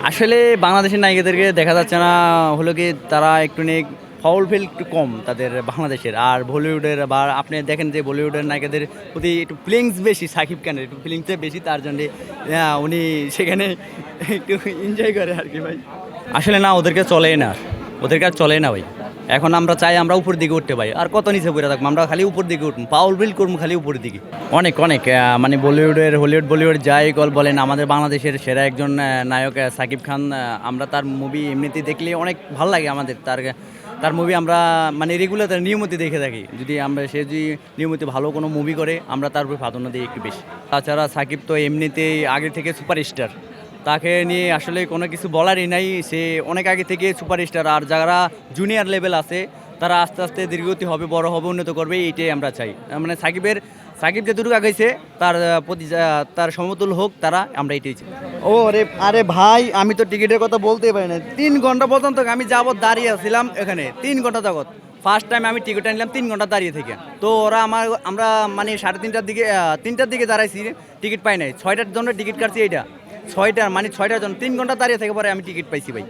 আসলে বাংলাদেশের নায়িকাদেরকে দেখা যাচ্ছে না, হলো কি তারা একটু ফাউল ফিল একটু কম তাদের বাংলাদেশের। আর বলিউডের বা আপনি দেখেন যে বলিউডের নায়িকাদের প্রতি একটু ফিলিংস বেশি, সাকিব খানের একটু ফিলিংসে বেশি, তার জন্যে উনি সেখানে একটু এনজয় করে আর কি ভাই। আসলে না, ওদেরকে চলেই না, ওদেরকে আর চলে না ভাই। এখন আমরা চাই আমরা উপর দিকে উঠতে পাই, আর কত নিচে পড়ে থাকবো, আমরা খালি উপর দিকে উঠবো, পাউল বিল করবো খালি উপরের দিকে। অনেক অনেক মানে বলিউডের বলিউড যাই গল বলেন, আমাদের বাংলাদেশের সেরা একজন নায়ক সাকিব খান। আমরা তার মুভি এমনিতেই দেখলে অনেক ভালো লাগে আমাদের। তার তার মুভি আমরা মানে রেগুলার তার নিয়মিত দেখে থাকি। যদি আমরা সে যদি নিয়মিত ভালো কোনো মুভি করে, আমরা তার উপর প্রাধান্য দিই একটু বেশি। তাছাড়া সাকিব তো এমনিতেই আগে থেকে সুপারস্টার, তাকে নিয়ে আসলে কোনো কিছু বলারই নাই। সে অনেক আগে থেকে সুপারস্টার, আর যারা জুনিয়র লেভেল আছে তারা আস্তে আস্তে দীর্ঘতি হবে, বড় হবে, উন্নত করবে, এইটাই আমরা চাই। মানে সাকিব যেটুকু আগাইছে তার প্রতি তার সমতুল হোক তারা, আমরা এটাই চাই। ও রে, আরে ভাই আমি তো টিকিটের কথা বলতেই পারি না। 3 ঘন্টা পর্যন্ত আমি যাবত দাঁড়িয়ে ছিলাম এখানে, 3 ঘন্টা যাবত। ফার্স্ট টাইম আমি টিকিট নিলাম 3 ঘন্টা দাঁড়িয়ে থেকে। তো ওরা আমরা মানে 3:30টার দিকে 3টার দিকে দাঁড়াইছি, টিকিট পাই নাই। 6টার জন্য টিকিট কাটছি, এইটা 6টার মানে 6টার জন্য 3 ঘন্টা দাঁড়িয়ে থেকে পরে আমি টিকিট পাইছি ভাই।